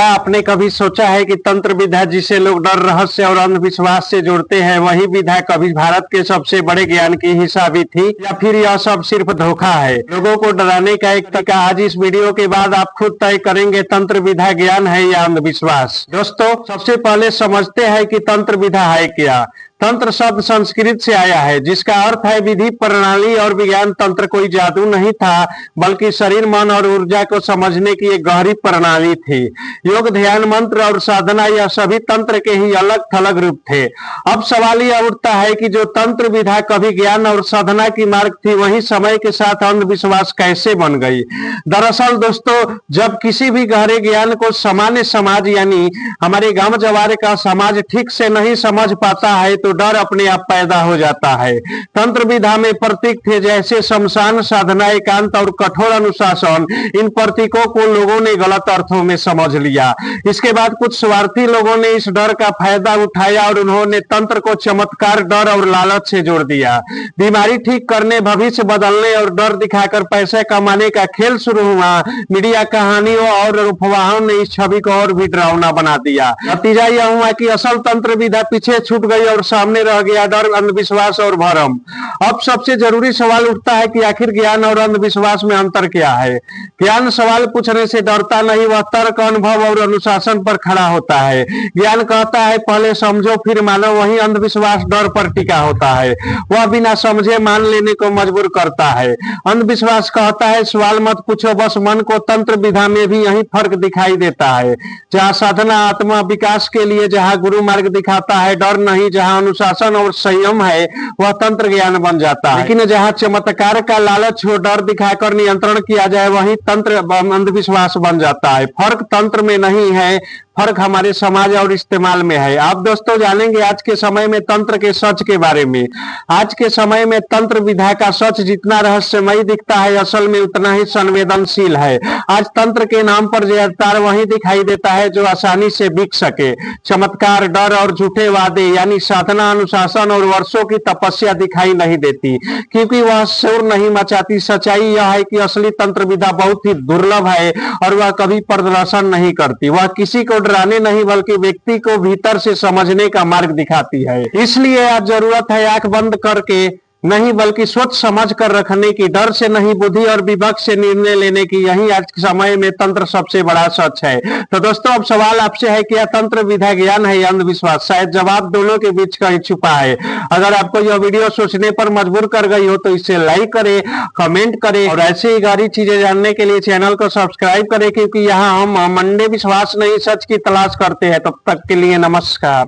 क्या आपने कभी सोचा है कि तंत्र विद्या जिसे लोग डर, रहस्य और अंधविश्वास से जोड़ते हैं, वही विद्या कभी भारत के सबसे बड़े ज्ञान की हिस्सा भी थी, या फिर यह सब सिर्फ धोखा है? लोगों को डराने का एक तरीका आज इस वीडियो के बाद आप खुद तय करेंगे, तंत्र विद्या ज्ञान है या अंधविश्वास। दोस्तों, सबसे पहले समझते हैं कि तंत्र विद्या है क्या। तंत्र शब्द संस्कृत से आया है, जिसका अर्थ है विधि, प्रणाली और विज्ञान। तंत्र कोई जादू नहीं था, बल्कि शरीर, मन और ऊर्जा को समझने की एक गहरी प्रणाली थी। योग, ध्यान, मंत्र और साधना, यह सभी तंत्र के ही अलग थलग रूप थे। अब सवाल यह उठता है कि जो तंत्र विद्या कभी ज्ञान और साधना की मार्ग थी, वही समय के साथ अंधविश्वास कैसे बन गई। दरअसल दोस्तों, जब किसी भी गहरे ज्ञान को सामान्य समाज यानी हमारे गांव जवारे का समाज ठीक से नहीं समझ पाता है, तो डर अपने आप पैदा हो जाता है। तंत्र विद्या में प्रतीक थे, जैसे शमशान, साधना, एकांत और कठोर अनुशासन। इन प्रतीकों को लोगों ने गलत अर्थों में समझ लिया। इसके बाद कुछ स्वार्थी लोगों ने इस डर का फायदा उठाया और उन्होंने तंत्र को चमत्कार, डर और लालच से जोड़ दिया। बीमारी ठीक करने, भविष्य बदलने और डर दिखाकर पैसे कमाने का खेल शुरू हुआ। मीडिया कहानियों और अफवाहों ने इस छवि को और भी डरावना बना दिया। नतीजा यह हुआ कि असल तंत्र विद्या पीछे छूट गई और सामने रह गया डर, अंधविश्वास और भरम। अब सबसे जरूरी सवाल उठता है कि आखिर ज्ञान और अंधविश्वास में अंतर क्या है। ज्ञान सवाल पूछने से डरता नहीं, वह तर्क, अनुभव और अनुशासन पर खड़ा होता है। ज्ञान कहता है पहले समझो फिर मानो, वही अंधविश्वास डर पर टिका होता है, वह बिना समझे मान लेने को मजबूर करता है। अंधविश्वास कहता है सवाल मत पूछो, बस मन को। तंत्र विद्या में भी यही फर्क दिखाई देता है। जहाँ साधना आत्मा विकास के लिए, जहाँ गुरु मार्ग दिखाता है डर नहीं, जहाँ अनुशासन और संयम है, वह तंत्र ज्ञान बन जाता है। लेकिन जहाँ चमत्कार का लालच हो, डर दिखाकर नियंत्रण किया जाए, वही तंत्र अंधविश्वास बन जाता है। फर्क तंत्र में नहीं है, फर्क हमारे समाज और इस्तेमाल में है। आप दोस्तों जानेंगे आज के समय में तंत्र के सच के बारे में। आज के समय में तंत्र विद्या का सच जितना रहस्यमय दिखता है, असल में उतना ही संवेदनशील है। आज तंत्र के नाम पर ज़्यादातर वही दिखाई देता है जो आसानी से बिक सके। चमत्कार, डर और झूठे वादे, यानी साधना, अनुशासन और वर्षों की तपस्या दिखाई नहीं देती, क्योंकि वह शोर नहीं मचाती। सच्चाई यह है कि असली तंत्र विद्या बहुत ही दुर्लभ है और वह कभी प्रदर्शन नहीं करती। वह किसी को डराने नहीं, बल्कि व्यक्ति को भीतर से समझने का मार्ग दिखाती है। इसलिए आज जरूरत है आंख बंद करके नहीं, बल्कि सोच समझ कर रखने की। डर से नहीं, बुद्धि और विवेक से निर्णय लेने की। यही आज के समय में तंत्र सबसे बड़ा सच है। तो दोस्तों, अब सवाल आपसे है कि यह तंत्र विद्या ज्ञान है या अंधविश्वास। शायद जवाब दोनों के बीच कहीं छुपा है। अगर आपको यह वीडियो सोचने पर मजबूर कर गई हो, तो इसे लाइक करें, कमेंट करें और ऐसे ही गहरी चीजें जानने के लिए चैनल को सब्सक्राइब करें, क्योंकि यहाँ हम अंधविश्वास नहीं, सच की तलाश करते हैं। तब तक के लिए नमस्कार।